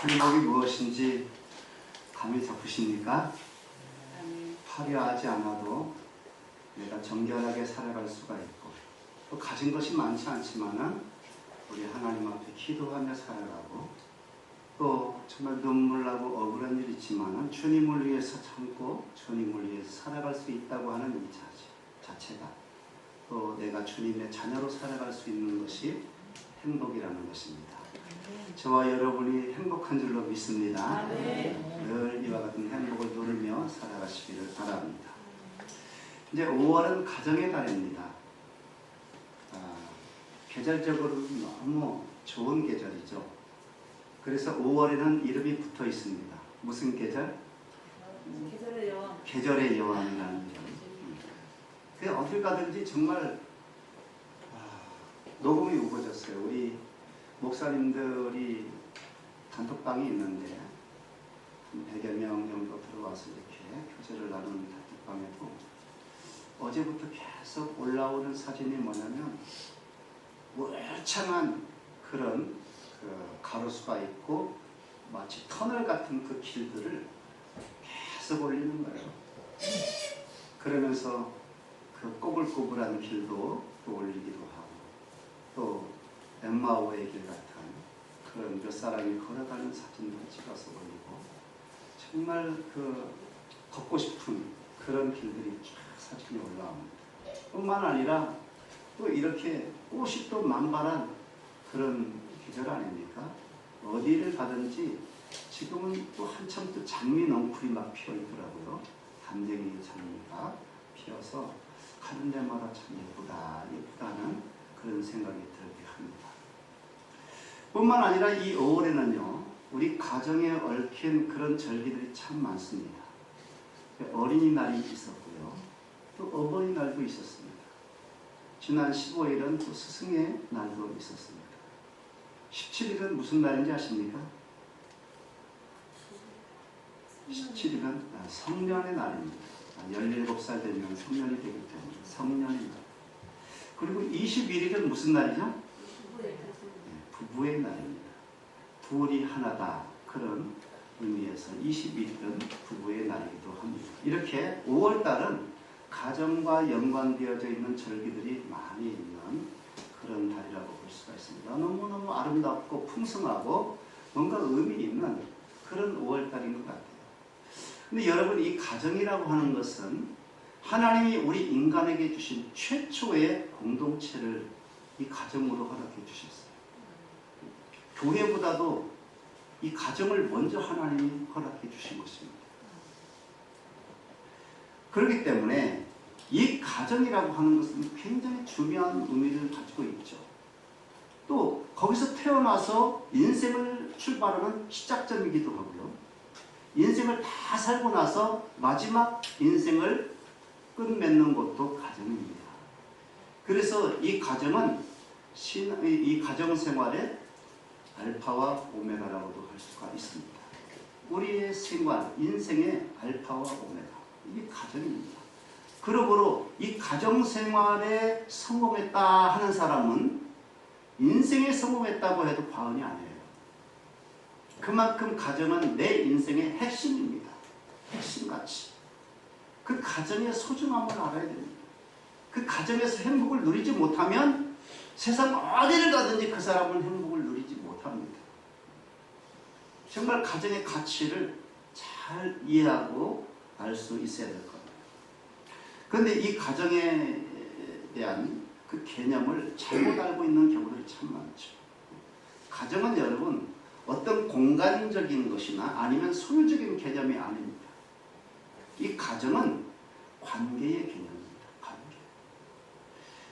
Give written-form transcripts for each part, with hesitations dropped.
행복이 무엇인지 감이 잡히십니까? 화려하지 않아도 내가 정결하게 살아갈 수가 있고, 또 가진 것이 많지 않지만은 우리 하나님 앞에 기도하며 살아가고, 또 정말 눈물 나고 억울한 일 있지만은 주님을 위해서 참고 주님을 위해서 살아갈 수 있다고 하는 이 자체가 또 내가 주님의 자녀로 살아갈 수 있는 것이 행복이라는 것입니다. 저와 여러분이 행복한 줄로 믿습니다. 늘 이와 같은 행복을 누리며 살아가시기를 바랍니다. 이제 5월은 가정의 달입니다. 계절적으로 너무 좋은 계절이죠. 그래서 5월에는 이름이 붙어 있습니다. 무슨 계절? 계절의 여왕. 계절의 여왕이라는 이름. 그 어딜 가든지 정말 녹음이 우거졌어요. 우리 목사님들이 단톡방이 있는데 100여 명 정도 들어와서 이렇게 교제를 나누는 단톡방에도 어제부터 계속 올라오는 사진이 뭐냐면 울창한 그런 가로수가 있고 마치 터널 같은 그 길들을 계속 올리는 거예요. 그러면서 그 꼬불꼬불한 길도 또 올리기도 하고, 또 엠마오의 길 같은 그런 몇 사람이 걸어가는 사진도 찍어서 올리고, 정말 그 걷고 싶은 그런 길들이 쫙 사진이 올라옵니다. 뿐만 아니라 또 이렇게 꽃이 또 만발한 그런 계절 아닙니까? 어디를 가든지 지금은 또 한참 또 장미 넝쿨이 막 피어 있더라고요. 담쟁이 장미가 피어서 가는 데마다 참 예쁘다는 그런 생각이 들게 합니다. 뿐만 아니라 이 5월에는요, 우리 가정에 얽힌 그런 절기들이 참 많습니다. 어린이날이 있었고요, 또 어버이날도 있었습니다. 지난 15일은 또 스승의 날도 있었습니다. 17일은 무슨 날인지 아십니까? 17일은 성년의 날입니다. 17살 되면 성년이 되기 때문에 성년의 날. 그리고 21일은 무슨 날이죠? 부부의 날입니다. 둘이 하나다, 그런 의미에서 21일은 부부의 날이기도 합니다. 이렇게 5월달은 가정과 연관되어져 있는 절기들이 많이 있는 그런 달이라고 볼 수가 있습니다. 너무너무 아름답고 풍성하고 뭔가 의미 있는 그런 5월달인 것 같아요. 근데 여러분, 이 가정이라고 하는 것은 하나님이 우리 인간에게 주신 최초의 공동체를 이 가정으로 허락해 주셨어요. 교회보다도 이 가정을 먼저 하나님이 허락해 주신 것입니다. 그렇기 때문에 이 가정이라고 하는 것은 굉장히 중요한 의미를 가지고 있죠. 또 거기서 태어나서 인생을 출발하는 시작점이기도 하고요, 인생을 다 살고 나서 마지막 인생을 끝맺는 것도 가정입니다. 그래서 이 가정은 이 가정 생활의 알파와 오메가라고도 할 수가 있습니다. 우리의 생활, 인생의 알파와 오메가, 이게 가정입니다. 그러므로 이 가정 생활에 성공했다 하는 사람은 인생에 성공했다고 해도 과언이 아니에요. 그만큼 가정은 내 인생의 핵심입니다. 핵심 가치. 그 가정의 소중함을 알아야 됩니다. 그 가정에서 행복을 누리지 못하면 세상 어디를 가든지 그 사람은 행복을 누리지 못합니다. 정말 가정의 가치를 잘 이해하고 알 수 있어야 될 겁니다. 그런데 이 가정에 대한 그 개념을 잘못 알고 있는 경우들이 참 많죠. 가정은 여러분, 어떤 공간적인 것이나 아니면 소유적인 개념이 아닙니다. 이 가정은 관계의 개념입니다. 관계.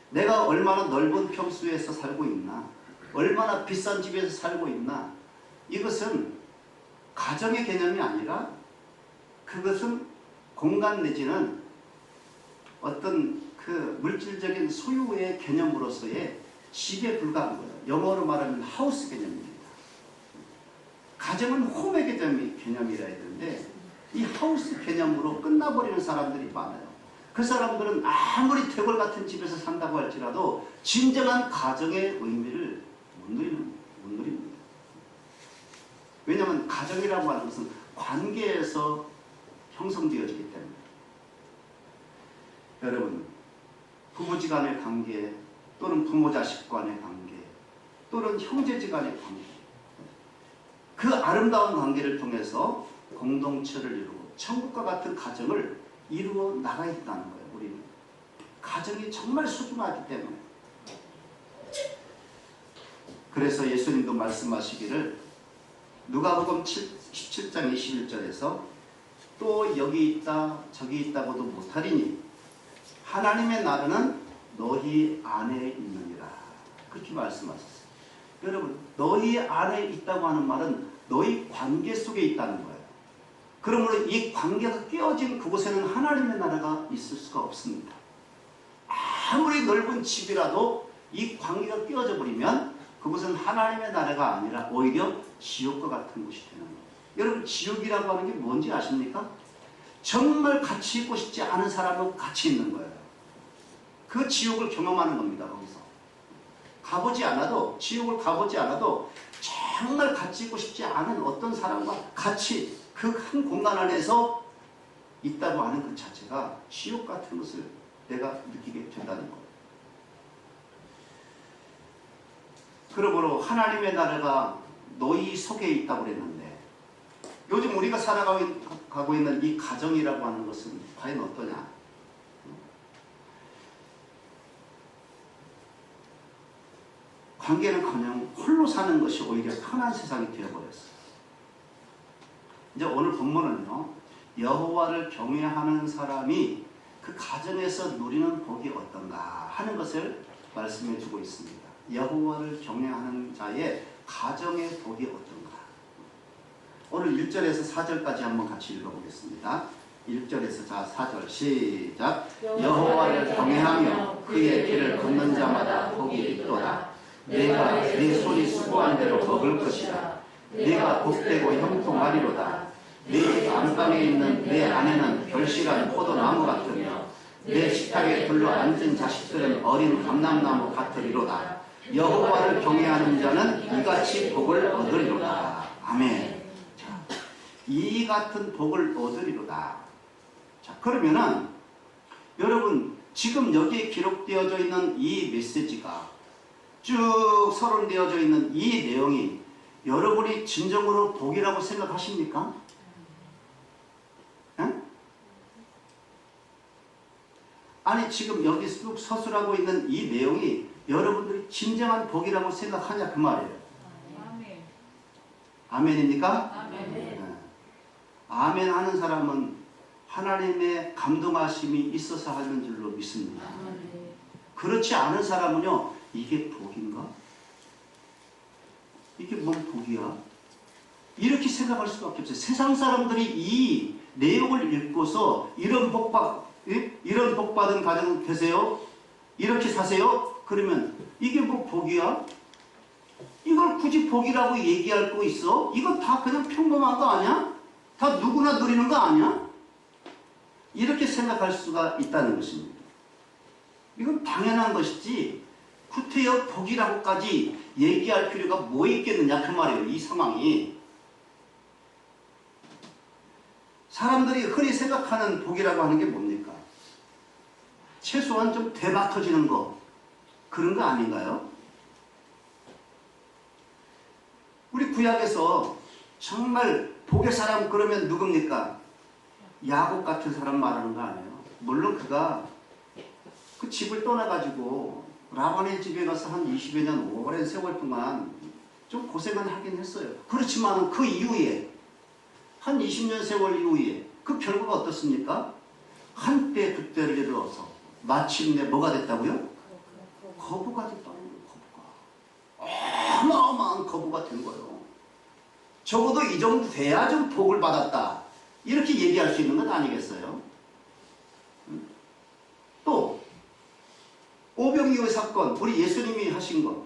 내가 얼마나 넓은 평수에서 살고 있나, 얼마나 비싼 집에서 살고 있나, 이것은 가정의 개념이 아니라 그것은 공간 내지는 어떤 그 물질적인 소유의 개념으로서의 집에 불과한 거예요. 영어로 말하면 하우스 개념입니다. 가정은 홈의 개념이라 했는데 이 하우스 개념으로 끝나버리는 사람들이 많아요. 그 사람들은 아무리 태골 같은 집에서 산다고 할지라도 진정한 가정의 의미를 못 누립니다. 왜냐하면 가정이라고 하는 것은 관계에서 형성되어지기 때문에 여러분 부부지간의 관계 또는 부모자식 간의 관계 또는 형제지간의 관계 그 아름다운 관계를 통해서 공동체를 이루고 천국과 같은 가정을 이루어 나가야 한다는 거예요. 우리는 가정이 정말 소중하기 때문에 그래서 예수님도 말씀하시기를 누가복음 17장 21절에서 또 여기 있다 저기 있다고도 못하리니 하나님의 나라는 너희 안에 있느니라 그렇게 말씀하셨어요. 여러분 너희 안에 있다고 하는 말은 너희 관계 속에 있다는 거예요. 그러므로 이 관계가 깨어진 그곳에는 하나님의 나라가 있을 수가 없습니다. 아무리 넓은 집이라도 이 관계가 깨어져 버리면 그곳은 하나님의 나라가 아니라 오히려 지옥과 같은 곳이 되는 거예요. 여러분 지옥이라고 하는 게 뭔지 아십니까? 정말 같이 있고 싶지 않은 사람은 같이 있는 거예요. 그 지옥을 경험하는 겁니다. 거기서 가보지 않아도 지옥을 가보지 않아도 정말 같이 있고 싶지 않은 어떤 사람과 같이 그 한 공간 안에서 있다고 하는 그 자체가 지옥 같은 것을 내가 느끼게 된다는 거예요. 그러므로 하나님의 나라가 너희 속에 있다고 그랬는데 요즘 우리가 살아가고 있는 이 가정이라고 하는 것은 과연 어떠냐? 관계는커녕 홀로 사는 것이 오히려 편한 세상이 되어버렸어요. 이제 오늘 본문은요. 여호와를 경외하는 사람이 그 가정에서 누리는 복이 어떤가 하는 것을 말씀해 주고 있습니다. 여호와를 경외하는 자의 가정의 복이 어떤가. 오늘 1절에서 4절까지 한번 같이 읽어보겠습니다. 1절에서 4절 시작. 여호와를 경외하며 그의 길을 걷는 자마다 복이 있도다. 내가 내 손이 수고한 대로 먹을 것이다. 내가 복되고 형통하리로다. 내 집 안방에 있는 내 아내는 결실한 포도나무 같으며 내 식탁에 둘러 앉은 자식들은 어린 감람나무 같으리로다. 여호와를 경외하는 자는 이같이 복을 얻으리로다. 아멘. 자, 이 같은 복을 얻으리로다. 자, 그러면은 여러분 지금 여기에 기록되어져 있는 이 메시지가 쭉 서론되어져 있는 이 내용이 여러분이 진정으로 복이라고 생각하십니까? 응? 아니 지금 여기 쭉 서술하고 있는 이 내용이 여러분들이 진정한 복이라고 생각하냐 그 말이에요. 아멘. 아멘입니까? 아멘. 네. 아멘 하는 사람은 하나님의 감동하심이 있어서 하는 줄로 믿습니다. 아멘. 그렇지 않은 사람은요. 이게 복인가? 이게 뭔 복이야? 이렇게 생각할 수밖에 없어요. 세상 사람들이 이 내용을 읽고서 이런 복 받은 가정 되세요? 이렇게 사세요? 그러면 이게 뭐 복이야? 이걸 굳이 복이라고 얘기할 거 있어? 이건 다 그냥 평범한 거 아니야? 다 누구나 누리는 거 아니야? 이렇게 생각할 수가 있다는 것입니다. 이건 당연한 것이지 구태여 복이라고까지 얘기할 필요가 뭐 있겠느냐 그 말이에요. 이 상황이. 사람들이 흔히 생각하는 복이라고 하는 게 뭡니까? 최소한 좀 대박 터지는 거 그런 거 아닌가요? 우리 구약에서 정말 복의 사람 그러면 누굽니까? 야곱 같은 사람 말하는 거 아니에요. 물론 그가 그 집을 떠나가지고 라반의 집에 가서 한 20여 년 오랜 세월 동안 좀 고생은 하긴 했어요. 그렇지만 그 이후에 한 20년 세월 이후에 그 결과가 어떻습니까? 한때 그때를 이르러서 마침내 뭐가 됐다고요? 거부가 됐다는 거예요. 거부가. 어마어마한 거부가 된 거예요. 적어도 이 정도 돼야 좀 복을 받았다. 이렇게 얘기할 수 있는 건 아니겠어요? 또 오병이어의 사건, 우리 예수님이 하신 것.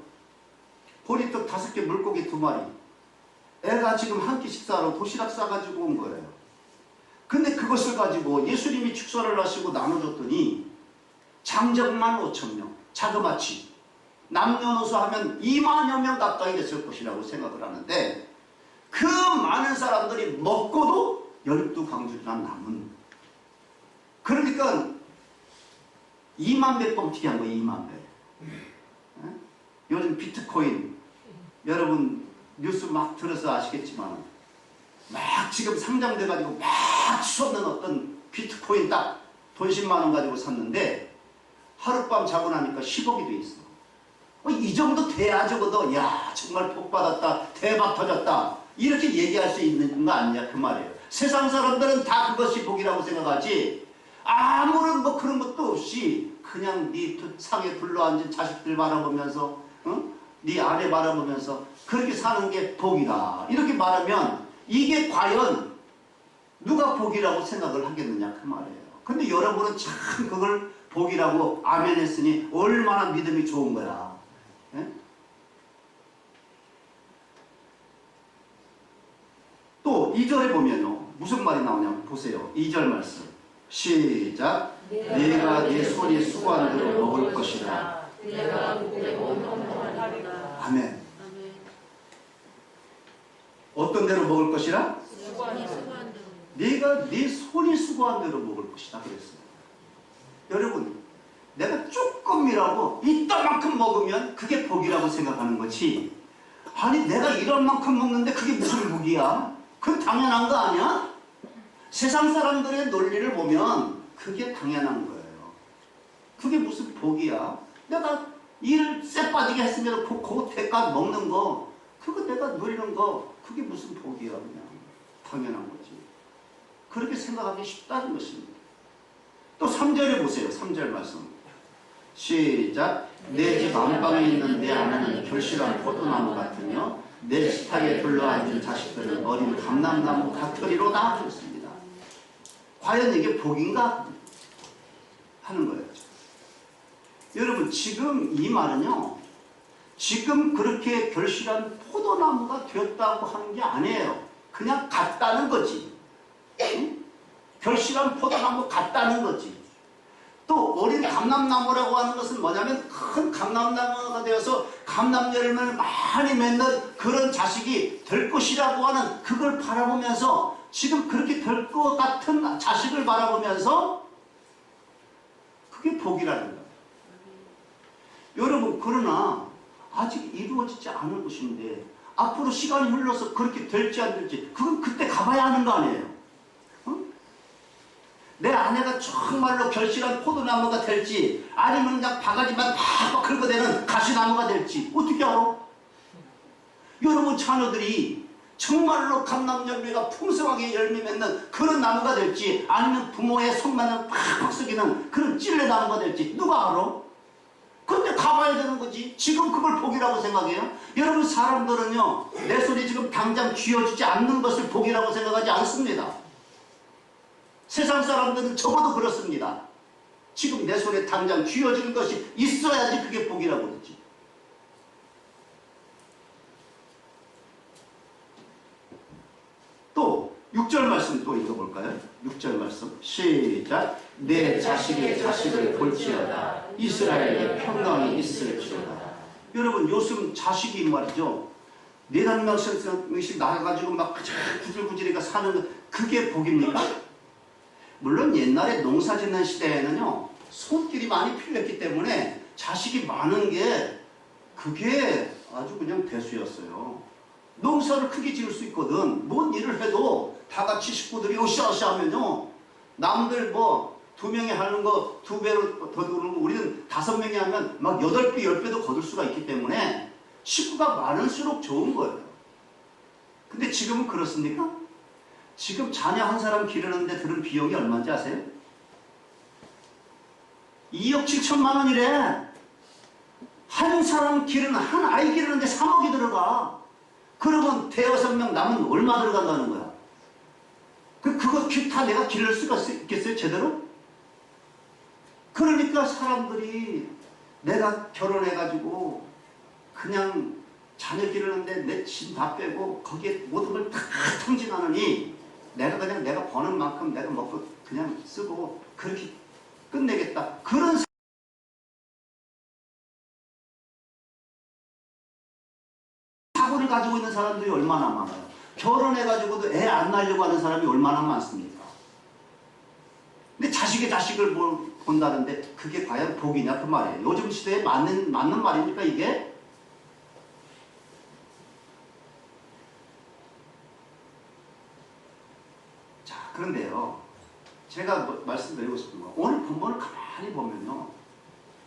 보리떡 5개, 물고기 2마리. 애가 지금 한 끼 식사로 도시락 싸가지고 온 거예요. 근데 그것을 가지고 예수님이 축사를 하시고 나눠줬더니 장정만 5,000명, 자그마치 남녀노소 하면 2만여 명 가까이 됐을 것이라고 생각을 하는데 그 많은 사람들이 먹고도 12광주리나 남은. 그러니까 2만 배 뻥튀기 한 거예요. 2만 배. 요즘 비트코인 여러분 뉴스 막 들어서 아시겠지만 막 지금 상장돼 가지고 막 수없는 어떤 비트코인 딱 돈 10만 원 가지고 샀는데 하룻밤 자고 나니까 10억이 돼 있어. 이 정도 돼야 적어도 야 정말 복 받았다, 대박 터졌다 이렇게 얘기할 수 있는 거 아니냐 그 말이에요. 세상 사람들은 다 그것이 복이라고 생각하지 아무런 뭐 그런 것도 없이 그냥 네 상에 둘러앉은 자식들 바라보면서 네 아내 바라보면서 그렇게 사는 게 복이다 이렇게 말하면 이게 과연 누가 복이라고 생각을 하겠느냐 그 말이에요. 근데 여러분은 참 그걸 복이라고 아멘 했으니 얼마나 믿음이 좋은 거야. 예? 또 2절에 보면요 무슨 말이 나오냐면 보세요. 2절 말씀 시작. 내가 네 손이 수고한 대로 먹을 것이라. 아멘. 어떤 대로 먹을 것이라? 네가 네 손이 수고한 대로 먹을 것이다 그랬어요. 여러분 내가 조금이라고 이따만큼 먹으면 그게 복이라고 생각하는 거지. 아니 내가 이런 만큼 먹는데 그게 무슨 복이야? 그건 당연한 거 아니야? 세상 사람들의 논리를 보면 그게 당연한 거예요. 그게 무슨 복이야? 내가 일 쎄 빠지게 했으면 그 대가 먹는 거 그거 내가 누리는 거 그게 무슨 복이야. 그냥 당연한 거지. 그렇게 생각하기 쉽다는 것입니다. 또 3절에 보세요. 3절 말씀 시작. 내 집 안방에 있는 내 아내는 결실한 포도나무 같으며 내 식탁에 둘러앉은 자식들은 어린 감람나무 같으리로다 그랬습니다. 과연 이게 복인가? 하는 거예요. 여러분 지금 이 말은요 지금 그렇게 결실한 포도나무가 되었다고 하는 게 아니에요. 그냥 같다는 거지. 응? 결실한 포도나무 같다는 거지. 또 어린 감람나무라고 하는 것은 뭐냐면 큰 감람나무가 되어서 감람 열매를 많이 맺는 그런 자식이 될 것이라고 하는 그걸 바라보면서 지금 그렇게 될 것 같은 자식을 바라보면서 그게 복이라는 거예요. 여러분 그러나 아직 이루어지지 않은 것인데 앞으로 시간이 흘러서 그렇게 될지 안 될지 그건 그때 가봐야 하는 거 아니에요. 내 아내가 정말로 결실한 포도나무가 될지 아니면 그냥 바가지만 팍팍 긁어대는 가시나무가 될지 어떻게 알아? 여러분 자녀들이 정말로 감람열매가 풍성하게 열매 맺는 그런 나무가 될지 아니면 부모의 손만을 팍팍 썩이는 그런 찔레나무가 될지 누가 알아? 근데 가봐야 되는 거지. 지금 그걸 복이라고 생각해요? 여러분 사람들은요 내 손이 지금 당장 쥐어주지 않는 것을 복이라고 생각하지 않습니다. 세상 사람들은 적어도 그렇습니다. 지금 내 손에 당장 쥐어지는 것이 있어야지 그게 복이라고 그러지. 또 6절 말씀 또 읽어볼까요? 6절 말씀 시작. 내 자식의 자식을 볼지어다 이스라엘에 평강이 있을지어다. 여러분 요즘 자식이 말이죠 4-5명씩 나가가지고 막 구질구질이가 사는 거 그게 복입니까? 물론 옛날에 농사 짓는 시대에는요 손길이 많이 필요했기 때문에 자식이 많은 게 그게 아주 그냥 대수였어요. 농사를 크게 지을 수 있거든. 뭔 일을 해도 다 같이 식구들이 으쌰으쌰 하면요 남들 뭐 2명이 하는 거 2배로 더 들고 우리는 5명이 하면 막 8배 10배도 거둘 수가 있기 때문에 식구가 많을수록 좋은 거예요. 근데 지금은 그렇습니까? 지금 자녀 한 사람 기르는데 드는 비용이 얼마인지 아세요? 2억 7천만 원이래. 한 사람 기르는 한 아이 기르는데 3억이 들어가. 그러면 대여섯 명 남은 얼마 들어간다는 거야? 그거 다 내가 기를 수가 있겠어요? 제대로? 그러니까 사람들이 내가 결혼해가지고 그냥 자녀 기르는데 내 짐 다 빼고 거기에 모든 걸 다 탕진하느니 내가 그냥 내가 버는 만큼 내가 먹고 그냥 쓰고 그렇게 끝내겠다. 그런 사고를 가지고 있는 사람들이 얼마나 많아요. 결혼해가지고도 애 안 낳으려고 하는 사람이 얼마나 많습니까? 근데 자식의 자식을 본다는데 그게 과연 복이냐 그 말이에요. 요즘 시대에 맞는 말입니까 이게? 자, 그런데요. 제가 말씀드리고 싶은 거 오늘 본문을 가만히 보면요.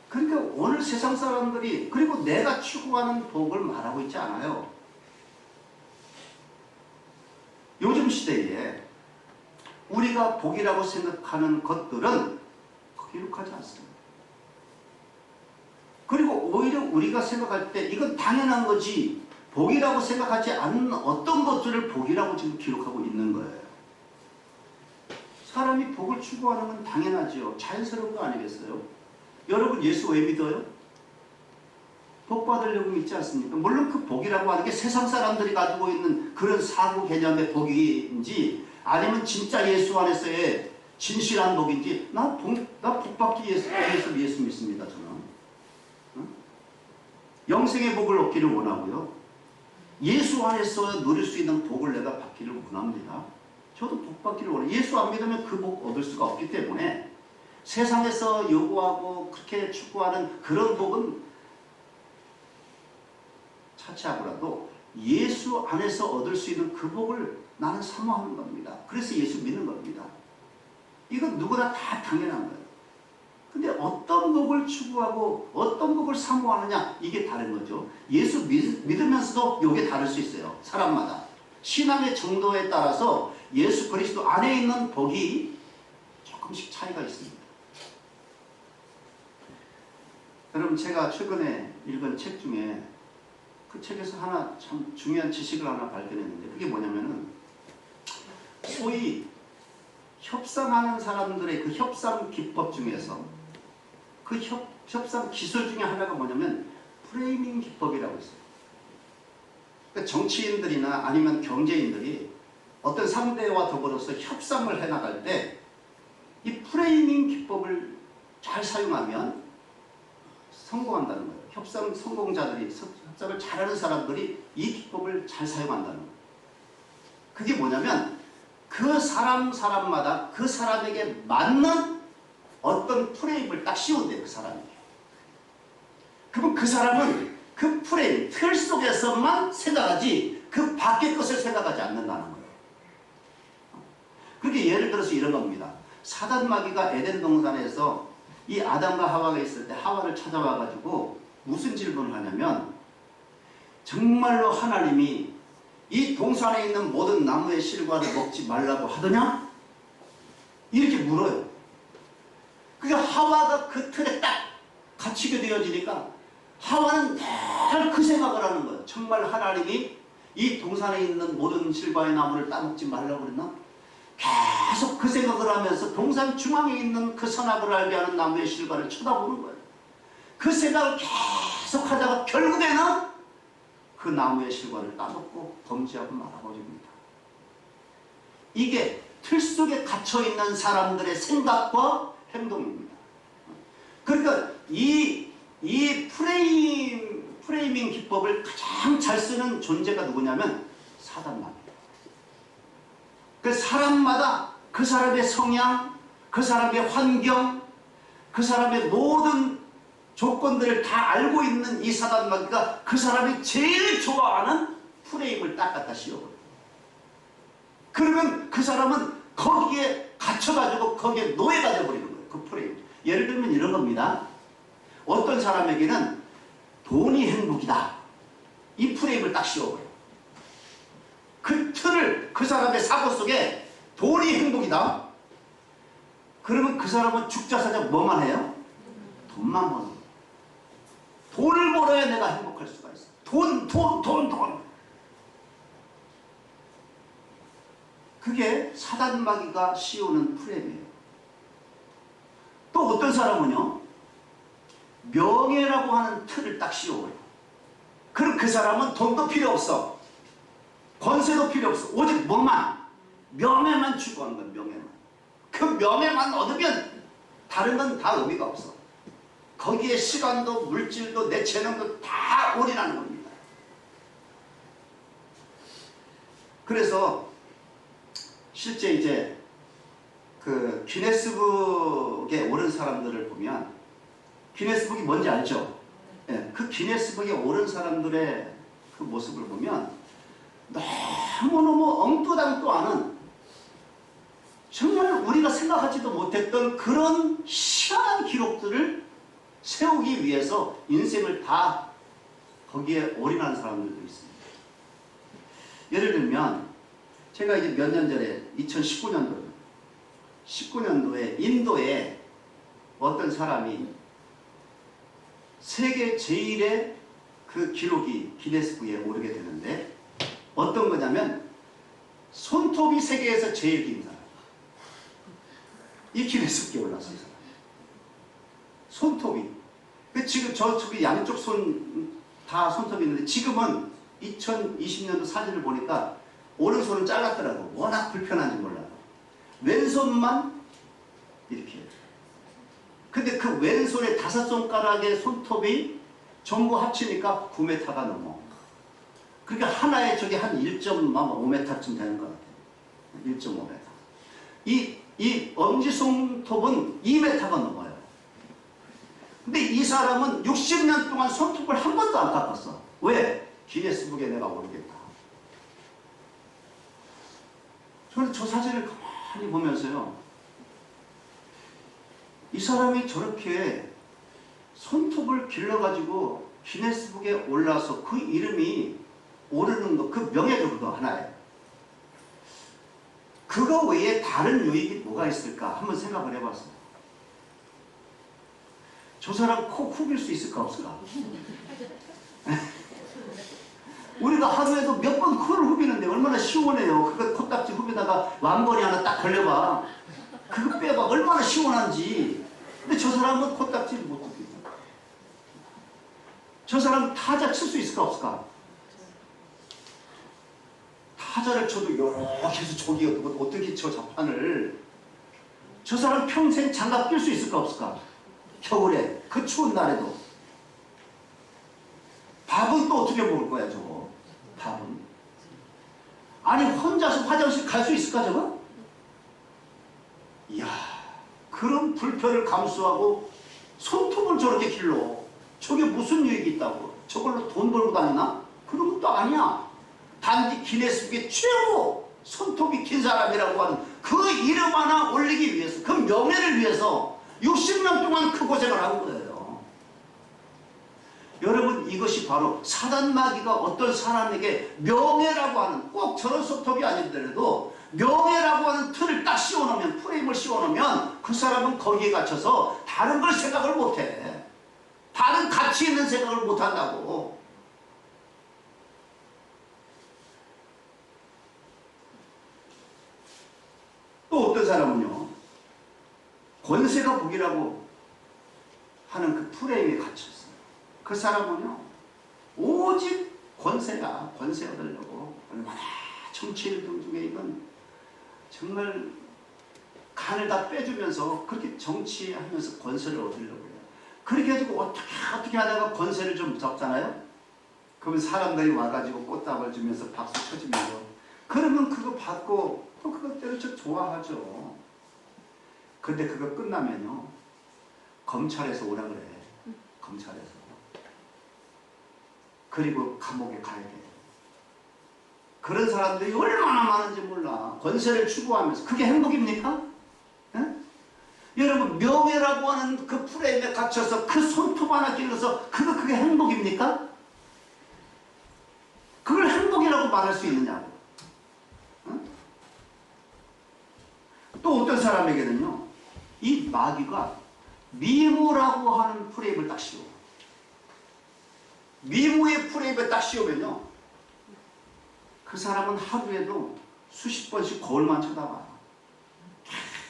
그러니까 오늘 세상 사람들이 그리고 내가 추구하는 복을 말하고 있지 않아요. 요즘 시대에 우리가 복이라고 생각하는 것들은 기록하지 않습니다. 그리고 오히려 우리가 생각할 때 이건 당연한 거지 복이라고 생각하지 않는 어떤 것들을 복이라고 지금 기록하고 있는 거예요. 사람이 복을 추구하는 건 당연하지요. 자연스러운 거 아니겠어요? 여러분 예수 왜 믿어요? 복 받으려고 믿지 않습니까? 물론 그 복이라고 하는 게 세상 사람들이 가지고 있는 그런 사고 개념의 복인지 아니면 진짜 예수 안에서의 진실한 복인지 나 복 받기 위해서 예수 믿습니다. 저는 영생의 복을 얻기를 원하고요. 예수 안에서 누릴 수 있는 복을 내가 받기를 원합니다. 저도 복 받기를 원해요. 예수 안 믿으면 그 복 얻을 수가 없기 때문에 세상에서 요구하고 그렇게 추구하는 그런 복은 차치하고라도 예수 안에서 얻을 수 있는 그 복을 나는 사모하는 겁니다. 그래서 예수 믿는 겁니다. 이건 누구나 다 당연한 거예요. 근데 어떤 복을 추구하고 어떤 복을 사모하느냐 이게 다른 거죠. 예수 믿으면서도 이게 다를 수 있어요. 사람마다. 신앙의 정도에 따라서 예수 그리스도 안에 있는 복이 조금씩 차이가 있습니다. 여러분 제가 최근에 읽은 책 중에 그 책에서 하나 참 중요한 지식을 하나 발견했는데 그게 뭐냐면은 소위 협상하는 사람들의 그 협상 기법 중에서 그 협상 기술 중에 하나가 뭐냐면 프레이밍 기법이라고 있어요. 그러니까 정치인들이나 아니면 경제인들이 어떤 상대와 더불어서 협상을 해나갈 때 이 프레이밍 기법을 잘 사용하면 성공한다는 거예요. 협상 성공자들이 협상을 잘하는 사람들이 이 기법을 잘 사용한다는 거예요. 그게 뭐냐면 그 사람마다 그 사람에게 맞는 어떤 프레임을 딱 씌운대요. 그 사람에게. 그럼 그 사람은 그 프레임, 틀 속에서만 생각하지 그 밖의 것을 생각하지 않는다는 거예요. 그렇게 예를 들어서 이런 겁니다. 사단 마귀가 에덴 동산에서 이 아담과 하와가 있을 때 하와를 찾아와 가지고 무슨 질문을 하냐면 정말로 하나님이 이 동산에 있는 모든 나무의 실과를 먹지 말라고 하더냐? 이렇게 물어요. 그러니까 하와가 그 틀에 딱 갇히게 되어지니까 하와는 늘 그 생각을 하는 거예요. 정말 하나님이 이 동산에 있는 모든 실과의 나무를 따먹지 말라고 그랬나? 계속 그 생각을 하면서 동산 중앙에 있는 그 선악을 알게 하는 나무의 실과를 쳐다보는 거예요. 그 생각을 계속 하다가 결국에는 그 나무의 실과를 따먹고 범죄하고 말아버립니다. 이게 틀 속에 갇혀있는 사람들의 생각과 행동입니다. 그러니까 이 프레이밍 기법을 가장 잘 쓰는 존재가 누구냐면 사단 마귀예요. 그 사람마다 그 사람의 성향, 그 사람의 환경, 그 사람의 모든 조건들을 다 알고 있는 이 사단 마귀가 그 사람이 제일 좋아하는 프레임을 딱 갖다 씌워버려요. 그러면 그 사람은 거기에 갇혀가지고 거기에 노예가 되어버리는 거예요. 그 프레임. 예를 들면 이런 겁니다. 어떤 사람에게는 돈이 행복이다. 이 프레임을 딱 씌워버려요. 그 틀을 그 사람의 사고 속에 돈이 행복이다. 그러면 그 사람은 죽자사자 뭐만 해요? 돈만 버는 거예요. 돈을 벌어야 내가 행복할 수가 있어. 돈. 그게 사단 마귀가 씌우는 프레임이에요. 또 어떤 사람은요, 명예라고 하는 틀을 딱 씌워버려요. 그럼 그 사람은 돈도 필요 없어. 권세도 필요 없어. 오직 뭐만? 명예만 추구하는 거야, 명예만. 그 명예만 얻으면 다른 건 다 의미가 없어. 거기에 시간도 물질도 내 재능도 다 올인하는 겁니다. 그래서 실제 이제 그 기네스북에 오른 사람들을 보면, 기네스북이 뭔지 알죠? 예, 그 기네스북에 오른 사람들의 그 모습을 보면 너무너무 엉뚱하지도 않은, 정말 우리가 생각하지도 못했던 그런 희한한 기록들을 세우기 위해서 인생을 다 거기에 올인하는 사람들도 있습니다. 예를 들면 제가 이제 몇 년 전에 19년도에 인도에 어떤 사람이 세계 제일의 그 기록이 기네스북에 오르게 되는데, 어떤 거냐면 손톱이 세계에서 제일 긴 사람, 이 기네스북에 올랐어요. 이 사람. 손톱이. 지금 저쪽에 양쪽 손 다 손톱이 있는데, 지금은 2020년도 사진을 보니까 오른손을 잘랐더라고. 워낙 불편한지 몰라도. 왼손만 이렇게. 근데 그 왼손의 5손가락의 손톱이 전부 합치니까 9m가 넘어. 그러니까 하나에 저기 한 1.5m쯤 되는 것 같아요. 1.5m. 이 엄지손톱은 2m가 넘어요. 근데 이 사람은 60년 동안 손톱을 한 번도 안 깎았어. 왜? 기네스북에 내가 오르겠다. 저는 저 사진을 가만히 보면서요, 이 사람이 저렇게 손톱을 길러가지고 기네스북에 올라서 그 이름이 오르는 거, 그 명예도 그거 하나에, 그거 외에 다른 유익이 뭐가 있을까 한번 생각을 해봤어요. 저 사람 코 후빌 수 있을까 없을까? 우리가 하루에도 몇 번 코를 후비는데 얼마나 시원해요. 그거 코딱지 후비다가 왕거리 하나 딱 걸려봐. 그거 빼봐. 얼마나 시원한지. 근데 저 사람은 코딱지를 못 후비죠. 저 사람 타자 칠 수 있을까 없을까? 타자를 쳐도 이렇게 해서 저기 어떻게 쳐 자판을. 저 사람 평생 장갑 낄 수 있을까 없을까? 겨울에 그 추운 날에도. 밥은 또 어떻게 먹을 거야 저거? 밥은. 아니 혼자서 화장실 갈 수 있을까 저거? 이야, 그런 불편을 감수하고 손톱을 저렇게 길러. 저게 무슨 유익이 있다고? 저걸로 돈 벌고 다니나? 그런 것도 아니야. 단지 기네스북의 최고 손톱이 긴 사람이라고 하는 그 이름 하나 올리기 위해서, 그 명예를 위해서 60년 동안 그 고생을 한 거예요. 여러분, 이것이 바로 사단마귀가 어떤 사람에게 명예라고 하는, 꼭 저런 손톱이 아니더라도 명예라고 하는 틀을 딱 씌워놓으면, 프레임을 씌워놓으면 그 사람은 거기에 갇혀서 다른 걸 생각을 못해. 다른 가치 있는 생각을 못한다고. 또 어떤 사람은요, 권세가 복이라고 하는 그 프레임에 갇혔어요. 그 사람은요, 오직 권세가, 권세 얻으려고 얼마나 정치인들 중에 이건 정말 간을 다 빼주면서 그렇게 정치하면서 권세를 얻으려고 해요. 그렇게 해가지고 어떻게 하다가 권세를 좀 잡잖아요? 그러면 사람들이 와가지고 꽃다발 주면서 박수 쳐주면서, 그러면 그거 받고 또 그것 때문에 좀 좋아하죠. 근데 그거 끝나면요, 검찰에서 오라 그래. 검찰에서. 그리고 감옥에 가야 돼. 그런 사람들이 얼마나 많은지 몰라. 권세를 추구하면서. 그게 행복입니까? 에? 여러분, 명예라고 하는 그 프레임에 갇혀서 그 손톱 하나 길러서 그게 행복입니까? 그걸 행복이라고 말할 수 있느냐고. 또 어떤 사람에게는요, 이 마귀가 미모라고 하는 프레임을 딱 씌워. 미모의 프레임을 딱 씌우면요, 그 사람은 하루에도 수십 번씩 거울만 쳐다봐.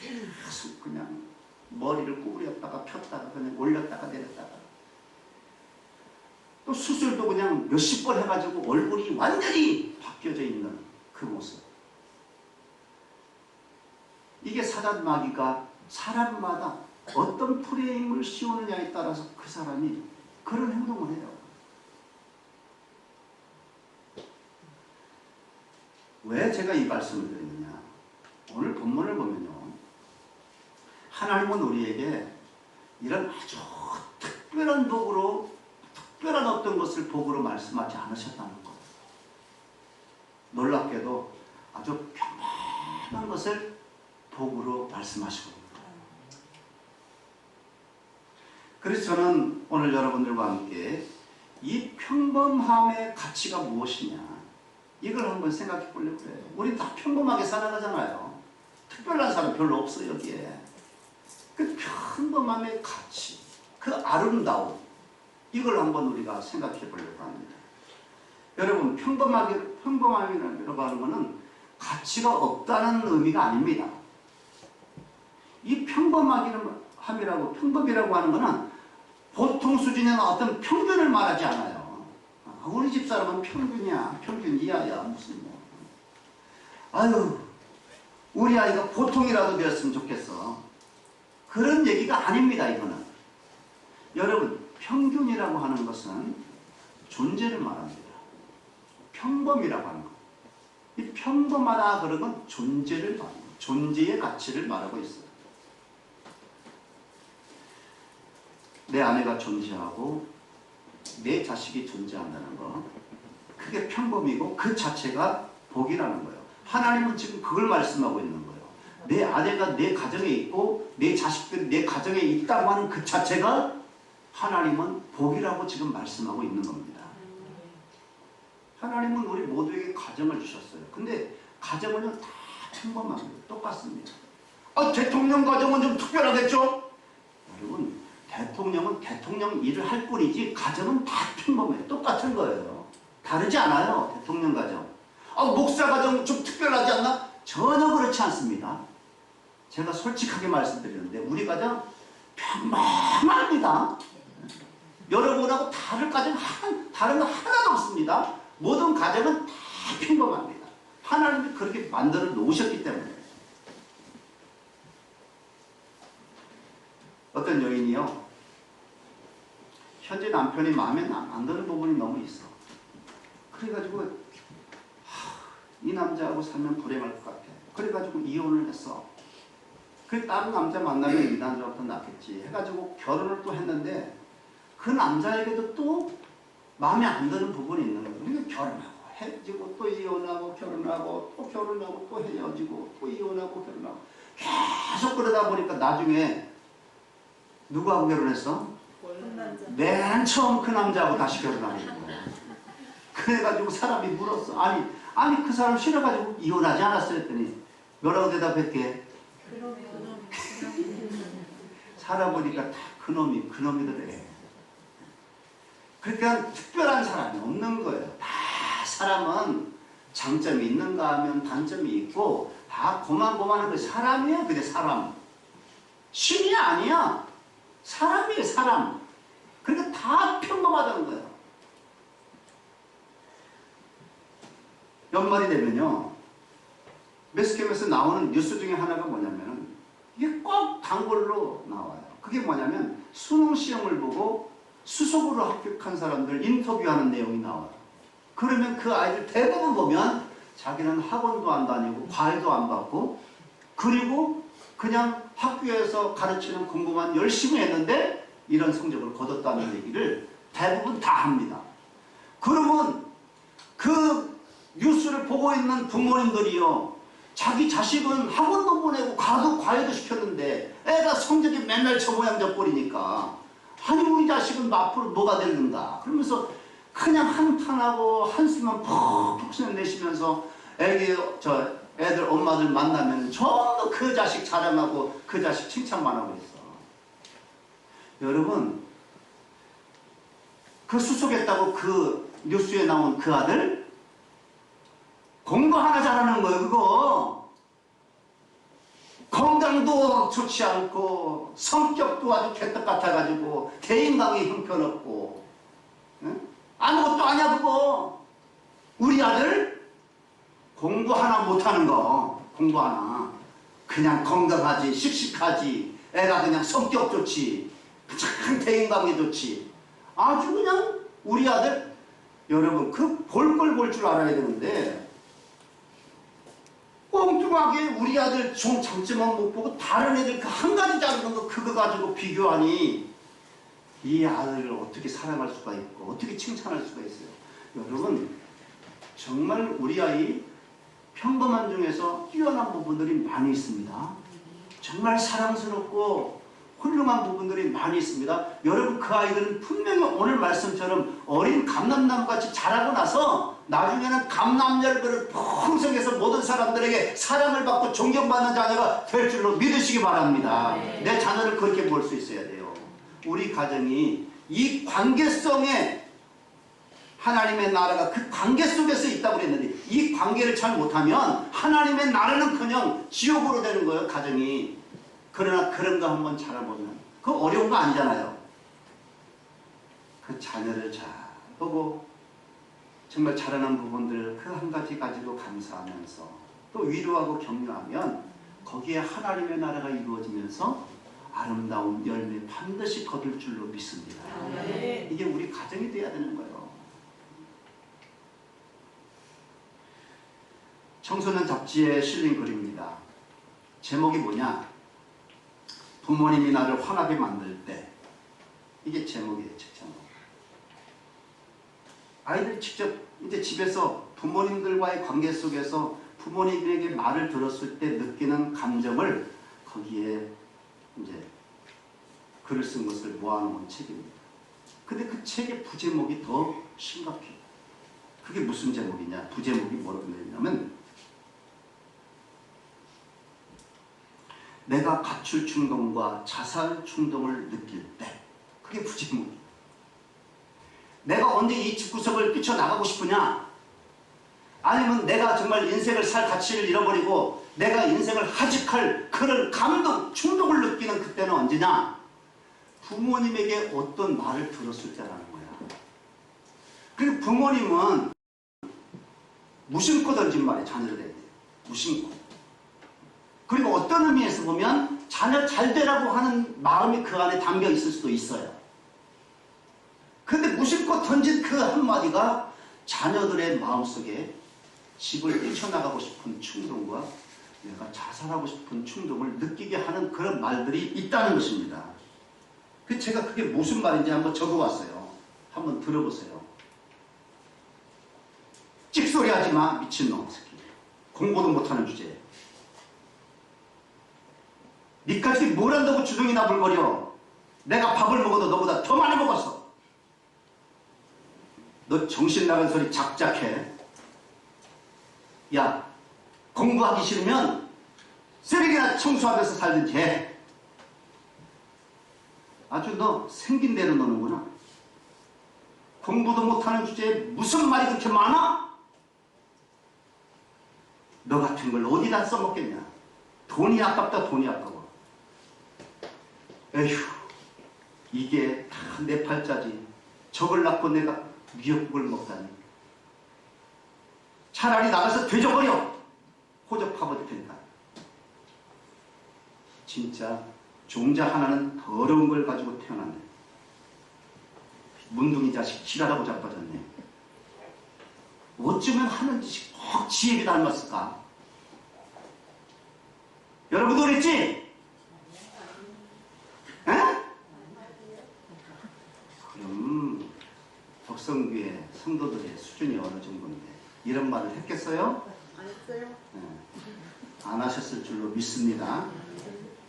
계속 그냥 머리를 구부렸다가 폈다가 그냥 올렸다가 내렸다가. 또 수술도 그냥 몇십 번 해가지고 얼굴이 완전히 바뀌어져 있는 그 모습. 이게 사단마귀가 사람마다 어떤 프레임을 씌우느냐에 따라서 그 사람이 그런 행동을 해요. 왜 제가 이 말씀을 드리느냐? 오늘 본문을 보면요, 하나님은 우리에게 이런 아주 특별한 복으로, 특별한 어떤 것을 복으로 말씀하지 않으셨다는 것. 놀랍게도 아주 평범한 것을 복으로 말씀하시고 있습니다. 그래서 저는 오늘 여러분들과 함께 이 평범함의 가치가 무엇이냐, 이걸 한번 생각해 보려고 해요. 우리 다 평범하게 살아가잖아요. 특별한 사람 별로 없어요, 여기에. 그 평범함의 가치, 그 아름다움, 이걸 한번 우리가 생각해 보려고 합니다. 여러분, 평범함이라고 하는 것은 가치가 없다는 의미가 아닙니다. 이 평범함이라고 하는 것은 보통 수준의 어떤 평균을 말하지 않아요. 우리 집사람은 평균이야, 평균 이하야, 무슨 뭐. 아유, 우리 아이가 보통이라도 되었으면 좋겠어. 그런 얘기가 아닙니다, 이거는. 여러분, 평균이라고 하는 것은 존재를 말합니다. 평범이라고 하는 것. 이 평범하다 그런 건 존재를 말합니다. 존재의 가치를 말하고 있어요. 내 아내가 존재하고 내 자식이 존재한다는 거, 그게 평범이고 그 자체가 복이라는 거예요. 하나님은 지금 그걸 말씀하고 있는 거예요. 내 아내가 내 가정에 있고 내 자식들이 내 가정에 있다고 하는 그 자체가 하나님은 복이라고 지금 말씀하고 있는 겁니다. 하나님은 우리 모두에게 가정을 주셨어요. 근데 가정은 다 평범합니다. 똑같습니다. 대통령 가정은 좀 특별하겠죠? 여러분, 대통령은 대통령 일을 할 뿐이지 가정은 다 평범해요. 똑같은 거예요. 다르지 않아요, 대통령 가정. 목사 가정 좀 특별하지 않나? 전혀 그렇지 않습니다. 제가 솔직하게 말씀드리는데 우리 가정 평범합니다. 여러분하고 다른 가정 다른 거 하나도 없습니다. 모든 가정은 다 평범합니다. 하나님이 그렇게 만들어 놓으셨기 때문에. 어떤 여인이요, 현재 남편이 마음에 안 드는 부분이 너무 있어. 그래가지고 이 남자하고 살면 불행할 것 같아. 그래가지고 이혼을 했어. 그 다른 남자 만나면 이 남자보다 낫겠지 해가지고 결혼을 또 했는데 그 남자에게도 또 마음에 안 드는 부분이 있는 거예요. 그러니까 결혼하고 헤어지고 또 이혼하고 결혼하고 또 결혼하고 또 헤어지고 또 이혼하고 결혼하고 계속 그러다 보니까 나중에 누구하고 결혼했어? 맨 처음 그 남자하고 다시 결혼하게 된 거야. 그래가지고 사람이 물었어. 아니 그 사람 싫어가지고 이혼하지 않았어 했더니 뭐라고 대답했게? 살아보니까 다 그놈이더래. 그러니까 특별한 사람이 없는 거예요. 다 사람은 장점이 있는가 하면 단점이 있고 다 고만고만한 거 사람이야. 근데 사람 신이 아니야. 사람이에요, 사람. 그러니까 다 평범하다는 거예요. 연말이 되면요, 매스컴에서 나오는 뉴스 중에 하나가 뭐냐면 이게 꼭 단골로 나와요. 그게 뭐냐면 수능 시험을 보고 수석으로 합격한 사람들 인터뷰하는 내용이 나와요. 그러면 그 아이들 대부분 보면 자기는 학원도 안 다니고 과외도 안 받고 그리고 그냥 학교에서 가르치는 공부만 열심히 했는데 이런 성적을 거뒀다는 얘기를 대부분 다 합니다. 그러면 그 뉴스를 보고 있는 부모님들이요, 자기 자식은 학원도 보내고 과외도 시켰는데 애가 성적이 맨날 저 모양 저 꼴이니까 아니 우리 자식은 앞으로 뭐가 되는가 그러면서 그냥 한탄하고 한숨만 푹푹 내쉬면서 애들 엄마들 만나면 전부 그 자식 자랑하고 그 자식 칭찬만 하고 있어. 여러분, 그 수속했다고 그 뉴스에 나온 그 아들 공부 하나 잘하는 거예요. 그거 건강도 좋지 않고 성격도 아주 개떡 같아가지고 대인관계 형편없고, 응? 아무것도 아니야 그거. 우리 아들 공부 하나 못하는 거, 공부 하나 그냥 건강하지 씩씩하지 애가 그냥 성격 좋지 참 대인관계 좋지 아주 그냥 우리 아들. 여러분 그 볼 걸 볼 줄 알아야 되는데 엉뚱하게 우리 아들 좀 장점만 못 보고 다른 애들 그 한 가지 작은 거 그거 가지고 비교하니 이 아들을 어떻게 사랑할 수가 있고 어떻게 칭찬할 수가 있어요. 여러분 정말 우리 아이 평범한 중에서 뛰어난 부분들이 많이 있습니다. 정말 사랑스럽고 훌륭한 부분들이 많이 있습니다. 여러분 그 아이들은 분명히 오늘 말씀처럼 어린 감람나무같이 자라고 나서 나중에는 감람열매를 풍성해서 모든 사람들에게 사랑을 받고 존경받는 자녀가 될 줄로 믿으시기 바랍니다. 내 자녀를 그렇게 볼 수 있어야 돼요. 우리 가정이 이 관계성에 하나님의 나라가 그 관계 속에서 있다고 그랬는데 이 관계를 잘 못하면 하나님의 나라는 그냥 지옥으로 되는 거예요. 가정이. 그러나 그런 거 한번 잘해보면 그거 어려운 거 아니잖아요. 그 자녀를 잘 보고 정말 잘하는 부분들 그 한 가지 가지고 감사하면서 또 위로하고 격려하면 거기에 하나님의 나라가 이루어지면서 아름다운 열매 반드시 거둘 줄로 믿습니다. 이게 우리 가정이 돼야 되는 거예요. 청소년 잡지에 실린 글입니다. 제목이 뭐냐? 부모님이 나를 화나게 만들 때. 이게 제목이에요. 책 제목. 아이들이 직접 이제 집에서 부모님들과의 관계 속에서 부모님에게 말을 들었을 때 느끼는 감정을 거기에 이제 글을 쓴 것을 모아놓은 책입니다. 근데 그 책의 부제목이 더 심각해요. 그게 무슨 제목이냐? 부제목이 뭐라고 되냐면 내가 가출 충동과 자살 충동을 느낄 때. 그게 부제목이에요. 내가 언제 이 집구석을 뛰쳐나가고 싶으냐? 아니면 내가 정말 인생을 살 가치를 잃어버리고 내가 인생을 하직할 그런 감동, 충동을 느끼는 그때는 언제냐? 부모님에게 어떤 말을 들었을 때라는 거야. 그리고 부모님은 무심코 던진 말에 자녀를 해야 돼. 무심코. 그리고 어떤 의미에서 보면 자녀 잘 되라고 하는 마음이 그 안에 담겨 있을 수도 있어요. 그런데 무심코 던진 그 한마디가 자녀들의 마음속에 집을 뛰쳐나가고 싶은 충동과 내가 자살하고 싶은 충동을 느끼게 하는 그런 말들이 있다는 것입니다. 제가 그게 무슨 말인지 한번 적어봤어요. 한번 들어보세요. 찍소리 하지 마, 미친놈 새끼. 공부도 못하는 주제에. 니까지 뭘 한다고 주둥이나 불거려. 내가 밥을 먹어도 너보다 더 많이 먹었어. 너 정신 나간 소리 작작해. 야, 공부하기 싫으면 쓰레기나 청소하면서 살든지 해. 아주 너 생긴 대로 노는구나. 공부도 못하는 주제에 무슨 말이 그렇게 많아? 너 같은 걸 어디다 써먹겠냐. 돈이 아깝다, 돈이 아까워. 에휴, 이게 다 내 팔자지. 저걸 낳고 내가 미역국을 먹다니. 차라리 나가서 되져버려. 호적파버릴 테니까. 진짜 종자 하나는 더러운 걸 가지고 태어났네. 문둥이 자식 지랄하고 자빠졌네. 어쩌면 하는 짓이 꼭 지혜를 닮았을까? 여러분도 그랬지? 그럼 덕성교회 성도들의 수준이 어느 정도인데 이런 말을 했겠어요? 안 했어요? 안 하셨을 줄로 믿습니다.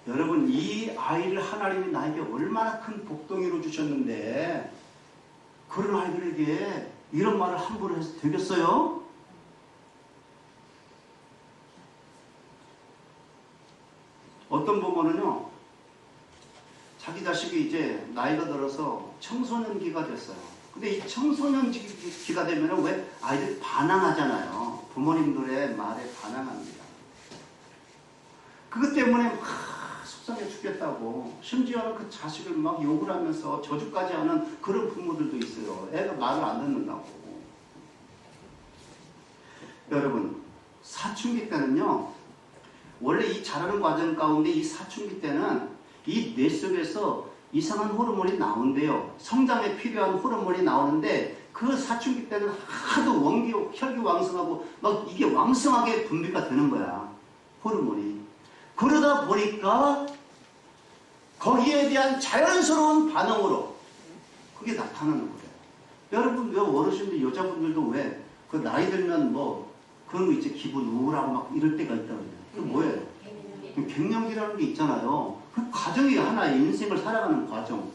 여러분 이 아이를 하나님이 나에게 얼마나 큰 복덩이로 주셨는데 그런 아이들에게 이런 말을 함부로 해서 되겠어요? 어떤 부모는요 자기 자식이 이제 나이가 들어서 청소년기가 됐어요. 근데 이 청소년기가 되면 왜 아이들이 반항하잖아요. 부모님들의 말에 반항합니다. 그것 때문에 막 속상해 죽겠다고 심지어는 그 자식을 막 욕을 하면서 저주까지 하는 그런 부모들도 있어요. 애가 말을 안 듣는다고. 여러분 사춘기 때는요 원래 이 자라는 과정 가운데 이 사춘기 때는 이 뇌 속에서 이상한 호르몬이 나온대요. 성장에 필요한 호르몬이 나오는데 그 사춘기 때는 하도 혈기 왕성하고 막 이게 왕성하게 분비가 되는 거야. 호르몬이. 그러다 보니까 거기에 대한 자연스러운 반응으로 그게 나타나는 거예요. 여러분, 왜 어르신들, 여자분들도 왜 그 나이 들면 뭐 그런 거 있지, 기분 우울하고 막 이럴 때가 있다고 그래요. 그게 뭐예요? 갱년기라는 게 있잖아요. 그 과정이 하나의 인생을 살아가는 과정.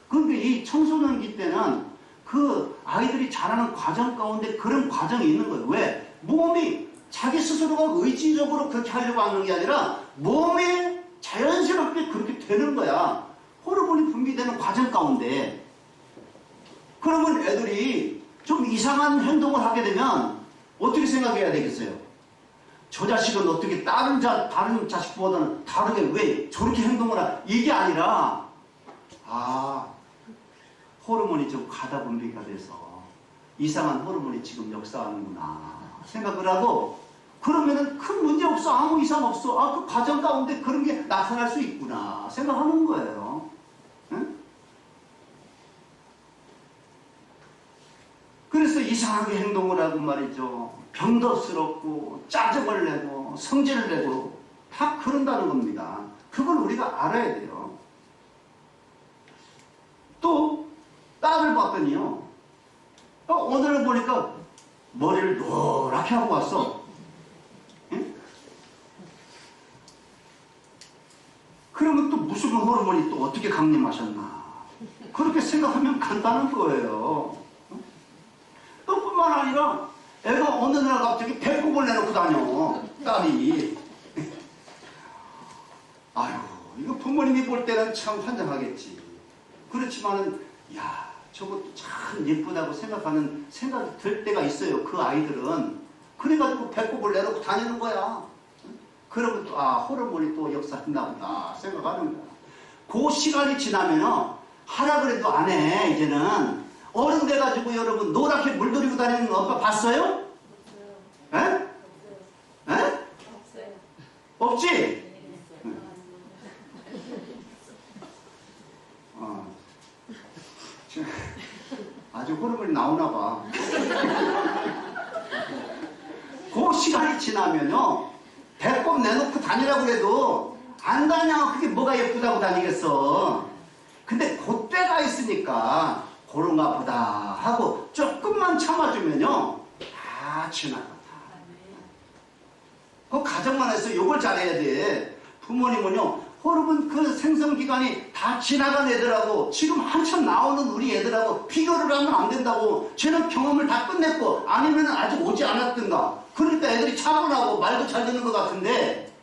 그런데 이 청소년기 때는 그 아이들이 자라는 과정 가운데 그런 과정이 있는 거예요. 왜? 몸이 자기 스스로가 의지적으로 그렇게 하려고 하는 게 아니라 몸에 자연스럽게 그렇게 되는 거야. 호르몬이 분비되는 과정 가운데. 그러면 애들이 좀 이상한 행동을 하게 되면 어떻게 생각해야 되겠어요? 저 자식은 어떻게 다른 자식보다는 다르게 왜 저렇게 행동을 이게 아니라, 호르몬이 좀 과다 분비가 돼서 이상한 호르몬이 지금 역사하는구나 생각을 하고, 그러면은 큰 문제 없어, 아무 이상 없어, 그 과정 가운데 그런 게 나타날 수 있구나 생각하는 거예요. 응? 그래서 이상하게 행동을 하고 말이죠. 병더스럽고 짜증을 내고 성질을 내고 다 그런다는 겁니다. 그걸 우리가 알아야 돼요. 또 딸을 봤더니요, 오늘은 보니까 머리를 노랗게 하고 왔어. 응? 그러면 또 무슨 호르몬이 또 어떻게 강림하셨나, 그렇게 생각하면 간단한 거예요. 또 뿐만 아니라 애가 어느 날 갑자기 배꼽을 내놓고 다녀, 딸이. 아유, 이거 부모님이 볼 때는 참 환장하겠지. 그렇지만은, 야, 저것도 참 예쁘다고 생각하는 생각이 들 때가 있어요, 그 아이들은. 그래가지고 배꼽을 내놓고 다니는 거야. 그러면 또, 호르몬이 또 역사한다 보다 생각하는 거야. 그 시간이 지나면요, 하라 그래도 안 해, 이제는. 어른 돼가지고 여러분 노랗게 물들이고 다니는 거 오빠 봤어요? 없어요. 에? 에? 없어요. 없지? 네. 아주 호르몬이 나오나 봐. 그 시간이 지나면요, 배꼽 내놓고 다니라고 그래도 안 다녀. 그게 뭐가 예쁘다고 다니겠어. 근데 그때가 있으니까 그런가 보다 하고 조금만 참아주면요, 다 지나가. 그 가정만 해서 요걸 잘해야 돼. 부모님은요, 호르몬 그 생성기간이 다 지나간 애들하고 지금 한참 나오는 우리 애들하고 비교를 하면 안 된다고. 쟤는 경험을 다 끝냈고 아니면 아직 오지 않았던가. 그러니까 애들이 차분하고 말도 잘 듣는 것 같은데,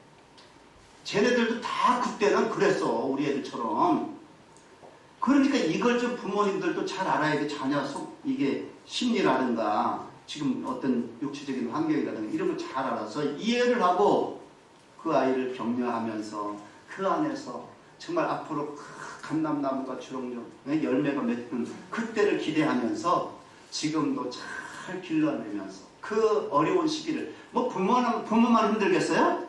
쟤네들도 다 그때는 그랬어, 우리 애들처럼. 그러니까 이걸 좀 부모님들도 잘 알아야 돼. 자녀 속 이게 심리라든가 지금 어떤 육체적인 환경이라든가 이런 걸 잘 알아서 이해를 하고 그 아이를 격려하면서 그 안에서 정말 앞으로 감람나무가 주렁주렁 열매가 맺는 그때를 기대하면서 지금도 잘 길러내면서 그 어려운 시기를, 뭐 부모만 힘들겠어요?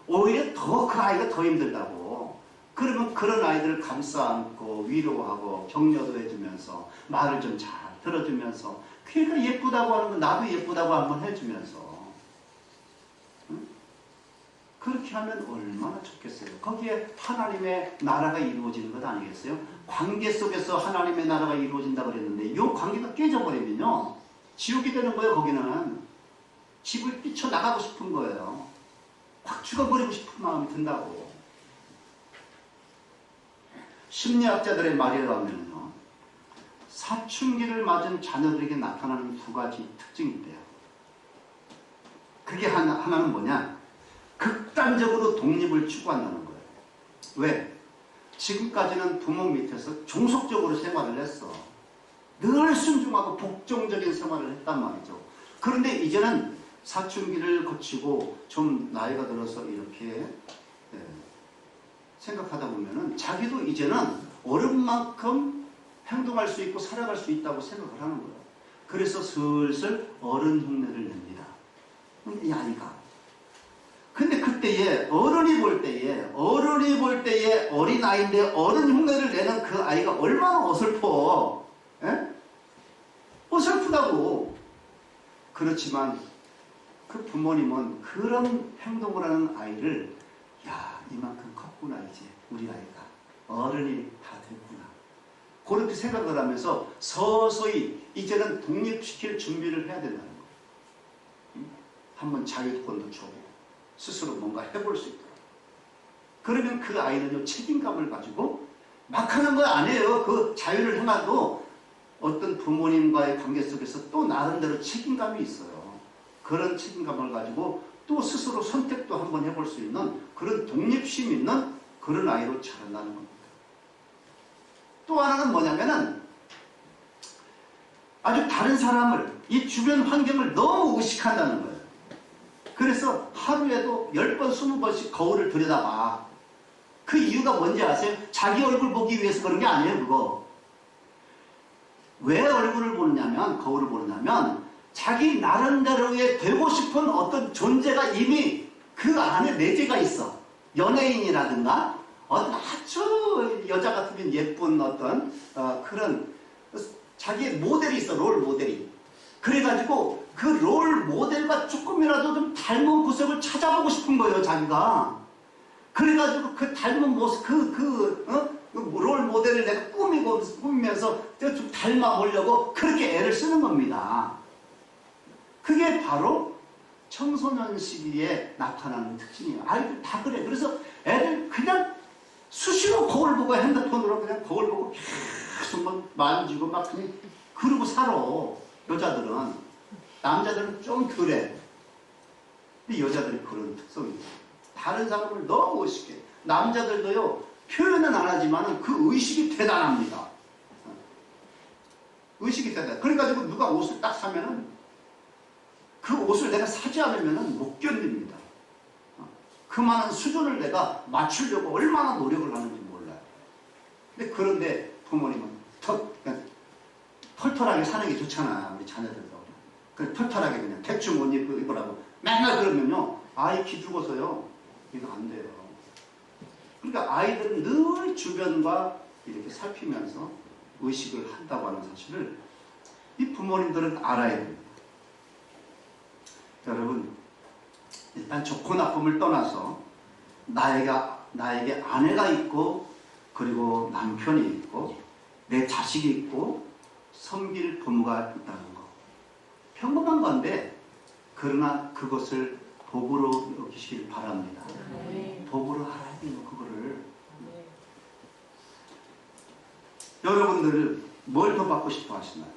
오히려 더 그 아이가 더 힘들다고. 그러면 그런 아이들을 감싸 안고 위로하고 격려도 해주면서 말을 좀 잘 들어주면서, 그러니까 예쁘다고 하는 거 나도 예쁘다고 한번 해주면서, 응? 그렇게 하면 얼마나 좋겠어요. 거기에 하나님의 나라가 이루어지는 것 아니겠어요? 관계 속에서 하나님의 나라가 이루어진다 그랬는데 이 관계가 깨져버리면요, 지옥이 되는 거예요. 거기는 집을 뛰쳐나가고 싶은 거예요. 확 죽어버리고 싶은 마음이 든다고. 심리학자들의 말이라면요, 사춘기를 맞은 자녀들에게 나타나는 두 가지 특징이 있대요. 그게 하나는 뭐냐? 극단적으로 독립을 추구한다는 거예요. 왜? 지금까지는 부모 밑에서 종속적으로 생활을 했어. 늘 순종하고 복종적인 생활을 했단 말이죠. 그런데 이제는 사춘기를 거치고 좀 나이가 들어서 이렇게 생각하다 보면은 자기도 이제는 어른만큼 행동할 수 있고 살아갈 수 있다고 생각을 하는 거예요. 그래서 슬슬 어른 흉내를 냅니다. 이 아이가. 근데 그때에 어른이 볼 때에 어린아이인데 어른 흉내를 내는 그 아이가 얼마나 어설퍼. 에? 어설프다고. 그렇지만 그 부모님은 그런 행동을 하는 아이를 야, 이만큼 컸구나 이제 우리 아이가 어른이 다 됐구나 그렇게 생각을 하면서 서서히 이제는 독립시킬 준비를 해야 된다는 거예요. 한번 자유권도 주고 스스로 뭔가 해볼 수 있도록. 그러면 그 아이는요 책임감을 가지고 막 하는 거 아니에요. 그 자유를 행해도 어떤 부모님과의 관계 속에서 또 나름대로 책임감이 있어요. 그런 책임감을 가지고 또 스스로 선택도 한번 해볼 수 있는 그런 독립심 있는 그런 아이로 자란다는 겁니다. 또 하나는 뭐냐면은 아주 다른 사람을 이 주변 환경을 너무 의식한다는 거예요. 그래서 하루에도 10번 20번씩 거울을 들여다봐. 그 이유가 뭔지 아세요? 자기 얼굴 보기 위해서 그런 게 아니에요. 그거 왜 얼굴을 보느냐면 거울을 보느냐면 자기 나름대로의 되고 싶은 어떤 존재가 이미 그 안에 내재가 있어. 연예인이라든가 어떤 아주 여자 같으면 예쁜 어떤 그런 자기의 모델이 있어. 롤 모델이. 그래가지고 그 롤 모델과 조금이라도 좀 닮은 구석을 찾아보고 싶은 거예요. 자기가. 그래가지고 그 닮은 모습 롤 모델을 내가 꾸미면서 좀 닮아보려고 그렇게 애를 쓰는 겁니다. 그게 바로 청소년 시기에 나타나는 특징이에요. 아이들 다 그래. 그래서 애들 그냥 수시로 거울 보고 핸드폰으로 그냥 거울 보고 계속 막 만지고 막 그냥 그러고 살아. 여자들은. 남자들은 좀 그래. 근데 여자들이 그런 특성이 있어요. 다른 사람을 너무 의식해. 남자들도요 표현은 안 하지만 그 의식이 대단합니다. 의식이 대단해. 그래가지고 누가 옷을 딱 사면은 그 옷을 내가 사지 않으면은 못 견딥니다. 그 많은 수준을 내가 맞추려고 얼마나 노력을 하는지 몰라요. 근데 그런데 부모님은 그냥 털털하게 사는 게 좋잖아. 우리 자녀들도. 그냥 털털하게 그냥 대충 옷 입으라고 맨날 그러면요 아이 기죽어서요 이거 안 돼요. 그러니까 아이들은 늘 주변과 이렇게 살피면서 의식을 한다고 하는 사실을 이 부모님들은 알아야 됩니다. 여러분 일단 좋고 나쁨을 떠나서 나에게 아내가 있고 그리고 남편이 있고 내 자식이 있고 섬길 부모가 있다는 거 평범한 건데 그러나 그것을 복으로 여기시길 바랍니다. 복으로 알아야 돼요. 그거를. 여러분들 뭘 더 받고 싶어 하시나요?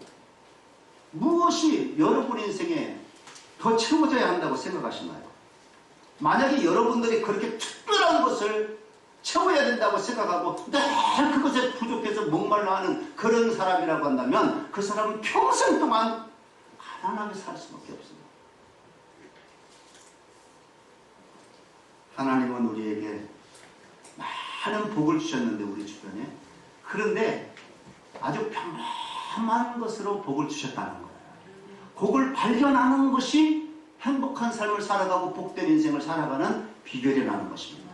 무엇이 여러분 인생에 더 채워져야 한다고 생각하시나요? 만약에 여러분들이 그렇게 특별한 것을 채워야 된다고 생각하고 늘 그것에 부족해서 목말라 하는 그런 사람이라고 한다면 그 사람은 평생 동안 가난하게 살 수밖에 없습니다. 하나님은 우리에게 많은 복을 주셨는데 우리 주변에 그런데 아주 평범한 것으로 복을 주셨다는 거예요. 복을 발견하는 것이 행복한 삶을 살아가고 복된 인생을 살아가는 비결이라는 것입니다.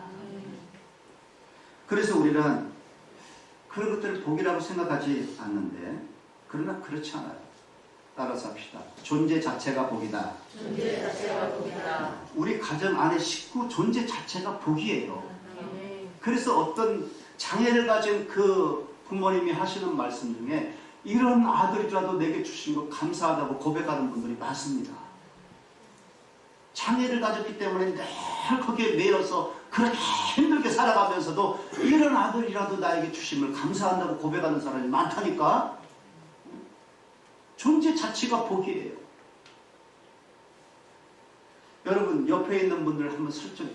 그래서 우리는 그런 것들을 복이라고 생각하지 않는데 그러나 그렇지 않아요. 따라서 합시다. 존재 자체가 복이다. 존재 자체가 복이다. 우리 가정 안에 식구 존재 자체가 복이에요. 그래서 어떤 장애를 가진 그 부모님이 하시는 말씀 중에 이런 아들이라도 내게 주신 거 감사하다고 고백하는 분들이 많습니다. 장애를 가졌기 때문에 늘 거기에 매여서 그렇게 힘들게 살아가면서도 이런 아들이라도 나에게 주심을 감사한다고 고백하는 사람이 많다니까. 존재 자체가 복이에요. 여러분 옆에 있는 분들 한번 슬쩍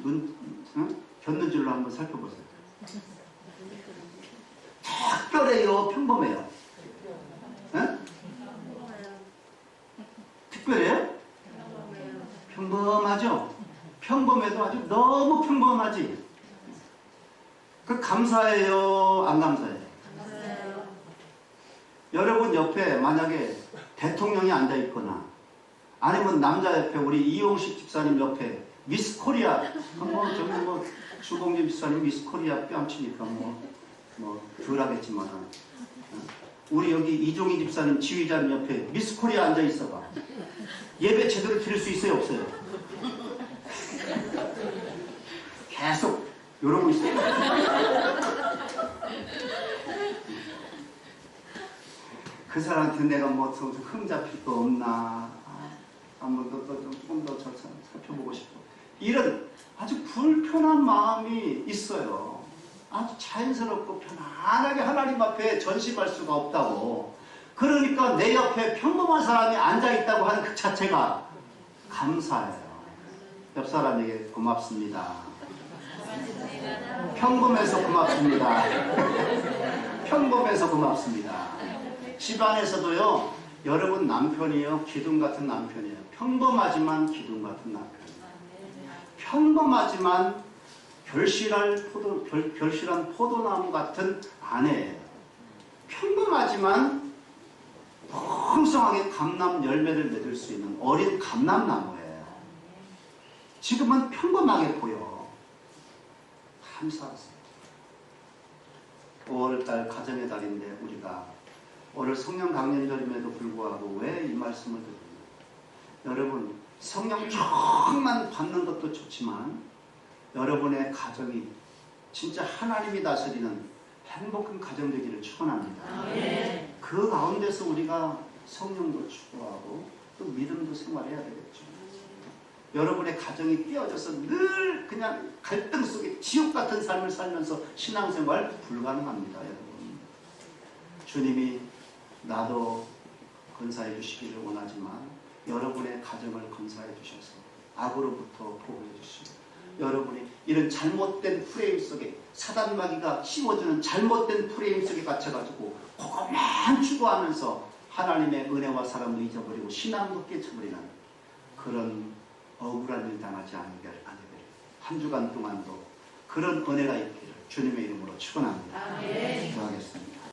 곁눈질로 한번 살펴보세요. 특별해요? 평범해요? 특별해요? 평범하죠? 평범해도 아주 너무 평범하지? 그 감사해요? 안 감사해요? 감사해요. 여러분 옆에 만약에 대통령이 앉아있거나 아니면 남자 옆에 우리 이용식 집사님 옆에 미스 코리아 주봉진 집사님 미스 코리아 뺨치니까 덜 하겠지만 우리 여기 이종희 집사님 지휘자님 옆에 미스 코리아 앉아있어봐. 예배 제대로 드릴 수 있어요, 없어요? 계속 이러고 있어요. 그 사람한테 내가 뭐 흠 잡힐 거 없나, 한번 조금 더 살펴보고 싶어. 이런 아주 불편한 마음이 있어요. 아주 자연스럽고 편안하게 하나님 앞에 전심할 수가 없다고. 그러니까 내 옆에 평범한 사람이 앉아있다고 하는 그 자체가 감사해요. 옆 사람에게 고맙습니다. 평범해서 고맙습니다. 평범해서 고맙습니다. 집안에서도요, 여러분 남편이요, 기둥 같은 남편이에요. 평범하지만 기둥 같은 남편이에요. 평범하지만 결실한 포도나무 같은 아내예요. 평범하지만 풍성하게 감람 열매를 맺을 수 있는 어린 감람나무예요. 지금은 평범하게 보여. 감사하세요. 5월달 가정의 달인데 우리가 오늘 성령 강연절임에도 불구하고 왜 이 말씀을 드립니까? 여러분, 성령 정만 받는 것도 좋지만 여러분의 가정이 진짜 하나님이 다스리는 행복한 가정 되기를 축원합니다. 그 가운데서 우리가 성령도 추구하고 또 믿음도 생활해야 되겠죠. 여러분의 가정이 깨어져서 늘 그냥 갈등 속에 지옥 같은 삶을 살면서 신앙생활 불가능합니다, 여러분. 주님이 나도 건사해 주시기를 원하지만 여러분의 가정을 건사해 주셔서 악으로부터 보호해 주시고 여러분이 이런 잘못된 프레임 속에 사단마귀가 씌워주는 잘못된 프레임 속에 갇혀가지고 그것만 추구하면서 하나님의 은혜와 사랑을 잊어버리고 신앙도 깨쳐버리는 그런 억울한 일 당하지 않으길 한 주간 동안도 그런 은혜가 있기를 주님의 이름으로 축원합니다. 기도하겠습니다.